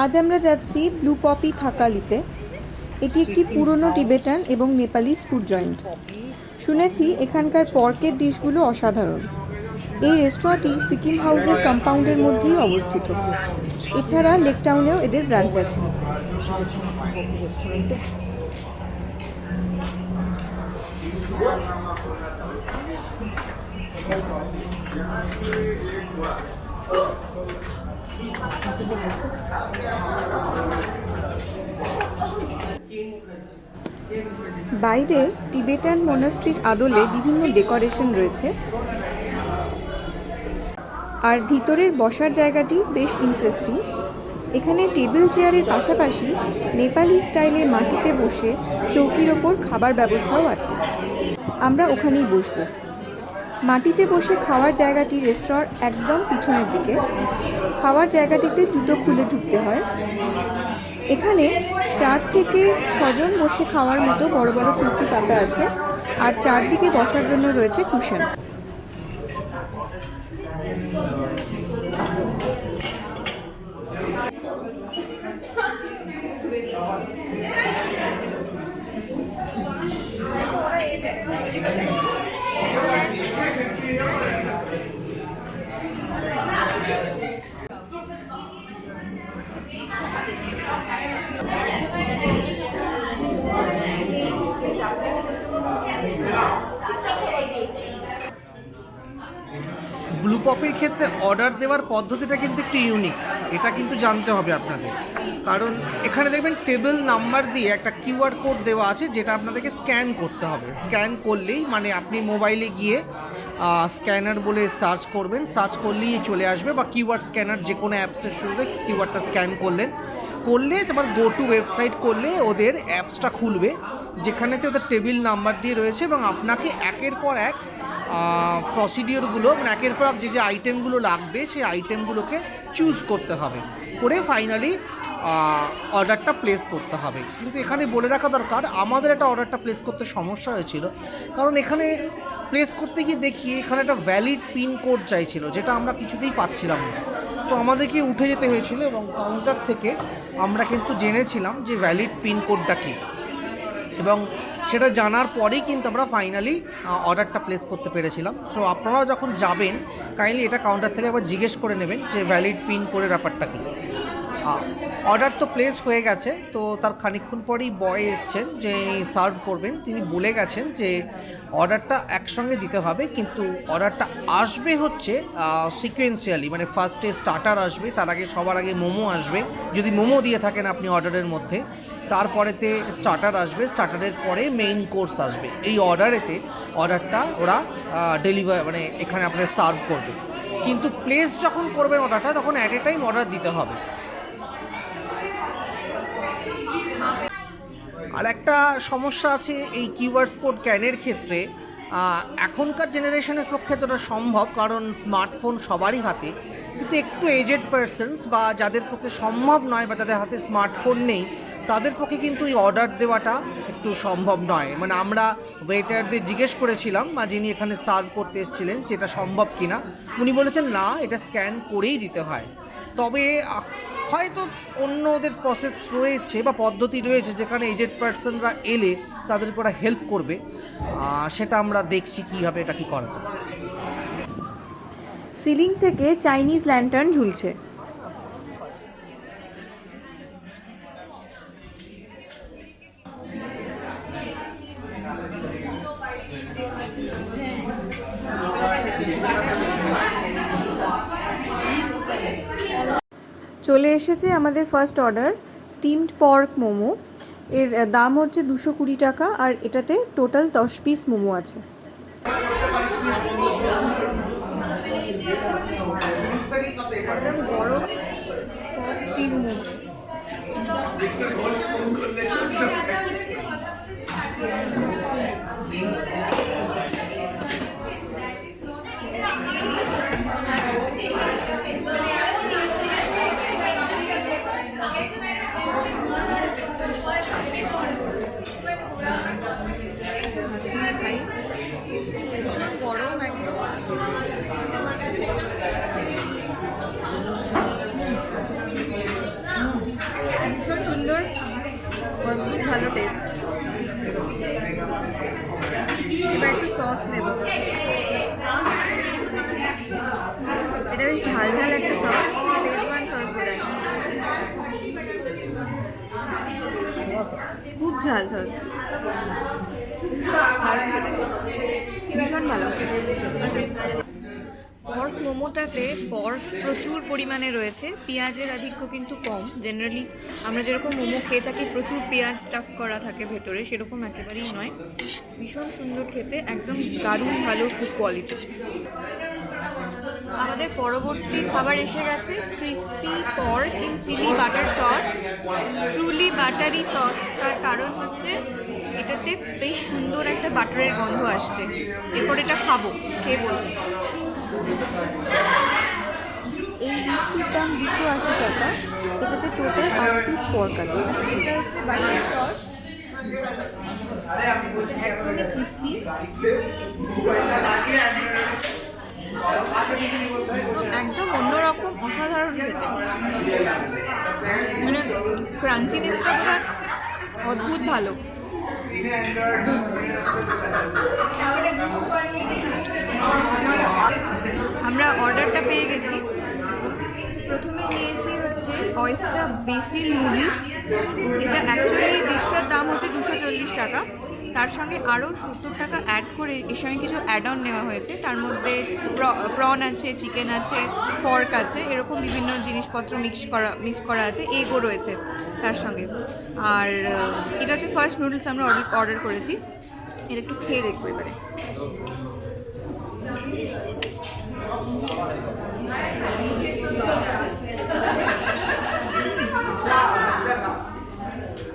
আজ আমরা যাচ্ছি ব্লু পপি থাকালিতে। এটি একটি পুরনো টিবেটান এবং নেপালিস ফুড জয়েন্ট। শুনেছি এখানকার পর্কের ডিশগুলো অসাধারণ। এই রেস্টুরেন্টটি সিকিম হাউসের কম্পাউন্ডের মধ্যেই অবস্থিত। এছাড়া লেক টাউনেও এদের ব্রাঞ্চ আছে। বাইরে টিবেটান মনাস্ট্রির আদলে বিভিন্ন ডেকোরেশন রয়েছে, আর ভিতরের বসার জায়গাটি বেশ ইন্টারেস্টিং। এখানে টেবিল চেয়ারের পাশাপাশি নেপালি স্টাইলে মাটিতে বসে চৌকির ওপর খাবার ব্যবস্থাও আছে। আমরা ওখানেই বসবো। মাটিতে বসে খাওয়ার জায়গাটি রেস্টুরেন্ট একদম পিছনের দিকে। খাওয়ার জায়গাটিতে জুতো খুলে ঢুকতে হয়। এখানে 4 থেকে 6 জন বসে খাওয়ার মতো বড় বড় চৌকি পাতা আছে, আর চারদিকে বসার জন্য রয়েছে কুশন। ব্লু পপির ক্ষেত্রে অর্ডার দেওয়ার পদ্ধতিটা কিন্তু একটু ইউনিক। এটা কিন্তু জানতে হবে আপনাদের, কারণ এখানে দেখবেন টেবিল নাম্বার দিয়ে একটা কিউআর কোড দেওয়া আছে, যেটা আপনাদেরকে স্ক্যান করতে হবে। স্ক্যান করলেই মানে আপনি মোবাইলে গিয়ে স্ক্যানার বলে সার্চ করবেন, সার্চ করলেই চলে আসবে, বা কিউআর স্ক্যানার যে কোনো অ্যাপসের শুরুতে কিউআরটা স্ক্যান করলে তারপর গো টু ওয়েবসাইট করলে ওদের অ্যাপসটা খুলবে, যেখানেতে ওদের টেবিল নাম্বার দিয়ে রয়েছে, এবং আপনাকে একের পর এক প্রসিডিওরগুলো মানে একের পর যে আইটেমগুলো লাগবে সেই আইটেমগুলোকে চুজ করতে হবে, করে ফাইনালি অর্ডারটা প্লেস করতে হবে। কিন্তু এখানে বলে রাখা দরকার, আমাদের একটা অর্ডারটা প্লেস করতে সমস্যা হয়েছিল, কারণ এখানে প্লেস করতে গিয়ে দেখি এখানে একটা ভ্যালিড পিনকোড চাইছিল, যেটা আমরা কিছুতেই পাচ্ছিলাম না। তো আমাদেরকে উঠে যেতে হয়েছিল, এবং কাউন্টার থেকে আমরা কিন্তু জেনেছিলাম যে ভ্যালিড পিনকোডটা কী, এবং সেটা জানার পরেই কিন্তু আমরা ফাইনালি অর্ডারটা প্লেস করতে পেরেছিলাম। সো আপনারাও যখন যাবেন কাইন্ডলি এটা কাউন্টার থেকে আবার জিজ্ঞেস করে নেবেন যে ভ্যালিড পিন কোডের ব্যাপারটা কী। অর্ডার তো প্লেস হয়ে গেছে, তো তার খানিকক্ষণ পরেই বয় এসছেন যে সার্ভ করবেন। তিনি বলে গেছেন যে অর্ডারটা একসঙ্গে দিতে হবে, কিন্তু অর্ডারটা আসবে হচ্ছে সিকোয়েন্সিয়ালি, মানে ফার্স্টে স্টার্টার আসবে, তার আগে সবার আগে মোমো আসবে যদি মোমো দিয়ে থাকেন আপনি অর্ডারের মধ্যে, তারপরেতে স্টার্টার আসবে, স্টার্টারের পরে মেইন কোর্স আসবে। এই অর্ডারটা ওরা ডেলিভার মানে এখানে আপনার সার্ভ করবে, কিন্তু প্লেস যখন করবেন অর্ডারটা তখন অ্যাট এ টাইম অর্ডার দিতে হবে। আর একটা সমস্যা আছে এই কিউআর কোড স্ক্যানের ক্ষেত্রে। এখনকার জেনারেশনের পক্ষে তো এটা সম্ভব, কারণ স্মার্টফোন সবারই হাতে, কিন্তু একটু এজেড পারসনস বা যাদের পক্ষে সম্ভব নয় বা যাদের হাতে স্মার্টফোন নেই, তাদের পক্ষে কিন্তু এই অর্ডার দেওয়াটা একটু সম্ভব নয়। মানে আমরা ওয়েটারদের জিজ্ঞেস করেছিলাম বা যিনি এখানে সার্ভ করতে এসেছিলেন যেটা সম্ভব কিনা, উনি বলেছেন না, এটা স্ক্যান করেই দিতে হয়। তবে হয়তো অন্য ওদের প্রসেস রয়েছে বা পদ্ধতি রয়েছে যেখানে এজেড পার্সনরা এলে তাদেরকে ওরা হেল্প করবে, সেটা আমরা দেখছি কীভাবে এটা কি করা যায়। সিলিং থেকে চাইনিজ ল্যান্টার্ন ঝুলছে। চলে এসেছে আমাদের first order, steamed pork momo. এর দাম হচ্ছে 220 টাকা, আর এটাতে টোটাল 10 পিস মোমো আছে। স্টিম মোমো নেব। এটা বেশ ঝাল ঝাল একটা সস, শেজওয়ান সস বোধহয়। খুব ঝাল সস, ভালো খেতে, ভীষণ ভালো খেতে। পর্ক মোমোটাতে পর্ক প্রচুর পরিমাণে রয়েছে, পেঁয়াজের আধিক্য কিন্তু কম। জেনারেলি আমরা যেরকম মোমো খেয়ে থাকি প্রচুর পেঁয়াজ স্টাফ করা থাকে ভেতরে, সেরকম একেবারেই নয়। ভীষণ সুন্দর খেতে, একদম দারুণ ভালো ফুড কোয়ালিটি। আমাদের পরবর্তী খাবার এসে গেছে, crispy pork in chilli butter sauce, truly buttery sauce. তার কারণ হচ্ছে এটাতে বেশ সুন্দর একটা বাটারের গন্ধ আসছে। এরপর এটা খাবো, খেয়ে বলছি। এই ডিশটির দাম 280 টাকা। এটাতে টোটাল 8 পিস পর্ক আছে। এটা হচ্ছে বাটার সস, একদমই ক্রিস্পি, একদম অন্যরকম, অসাধারণ খেতে। মানে ক্রাঞ্চিনেসটা পুরো অদ্ভুত ভালো। আমরা অর্ডারটা পেয়ে গেছি। প্রথমে নিয়েছি হচ্ছে অয়েস্টার বেসিল নুডলস। এটা অ্যাকচুয়ালি ডিশটার দাম হচ্ছে 240 টাকা। তার সঙ্গে আরও 70 টাকা অ্যাড করে এর সঙ্গে কিছু অ্যাড অন নেওয়া হয়েছে। তার মধ্যে প্রন আছে, চিকেন আছে, পর্ক আছে, এরকম বিভিন্ন জিনিসপত্র মিক্স করা আছে, এগও রয়েছে তার সঙ্গে। আর এটা হচ্ছে ফার্স্ট নুডলস আমরা অর্ডার করেছি। এটা একটু খেয়ে দেখবো এবারে।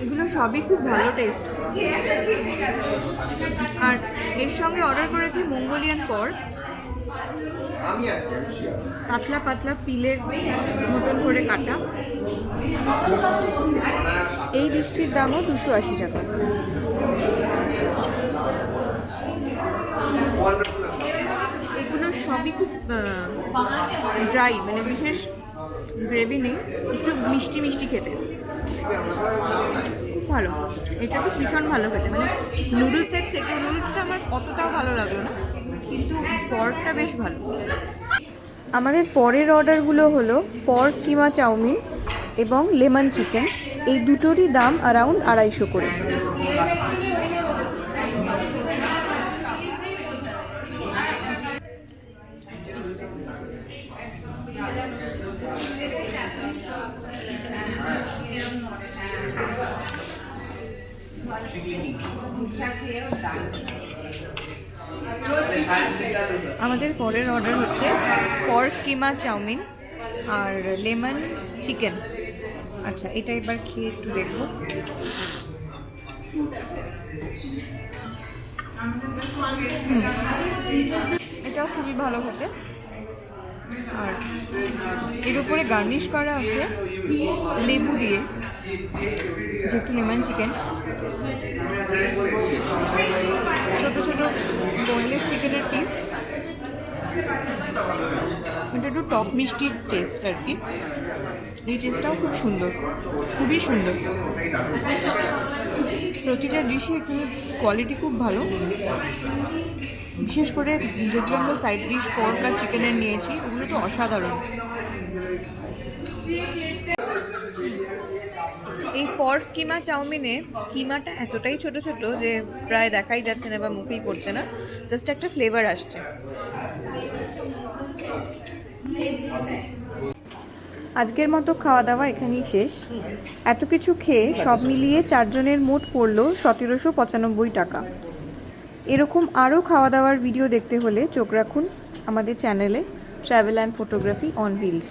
এগুলো সবই খুব ভালো টেস্ট। আর এর সঙ্গে অর্ডার করেছি মঙ্গোলিয়ান পর্ক, পাতলা পাতলা ফিলের মতন করে কাটা। এই ডিশটির দামও 280 টাকা। এগুলো সবই খুব ড্রাই, মানে বিশেষ গ্রেভি নেই, একটু মিষ্টি মিষ্টি খেতে, খুব ভালো। এটা খুব ভীষণ ভালো খেতে, মানে নুডলসের থেকে নুডলসটা আমার অতটাও ভালো লাগলো না, কিন্তু পর্কটা বেশ ভালো। আমাদের পরের অর্ডারগুলো হলো পর্ক কিমা চাউমিন এবং লেমন চিকেন। এই দুটোরই দাম অ্যারাউন্ড 250 করে। আমাদের পরের অর্ডার হচ্ছে পর্ক কিমা চাউমিন আর লেমন চিকেন। আচ্ছা, এটা এবার খেয়ে একটু দেখবো। এটাও খুবই ভালো খেতে। আর এর উপরে গার্নিশ করা আছে লেবু দিয়ে, যেহেতু লেমন চিকেন। ছোট ছোট বোনলেস চিকেনের পিস। এটা একটু টক মিষ্টির টেস্ট আর কি। এই টেস্টটাও খুব সুন্দর, খুবই সুন্দর। প্রতিটা ডিশে এখানে কোয়ালিটি খুব ভালো। বিশেষ করে যেগুলো আমরা সাইড ডিশ পর্ক আর চিকেনের নিয়েছি, ওগুলো তো অসাধারণ। এই পর্ক কিমা চাউমিনে কিমাটা এতটাই ছোট ছোট যে প্রায় দেখাই যাচ্ছে না বা মুখেই পড়ছে না, জাস্ট একটা ফ্লেভার আসছে। আজকের মতো খাওয়া দাওয়া এখানেই শেষ। এত কিছু খেয়ে সব মিলিয়ে 4 জনের মোট পড়ল 1795 টাকা। এরকম আরও খাওয়া দাওয়ার ভিডিও দেখতে হলে চোখ রাখুন আমাদের চ্যানেলে travel and photography on wheels.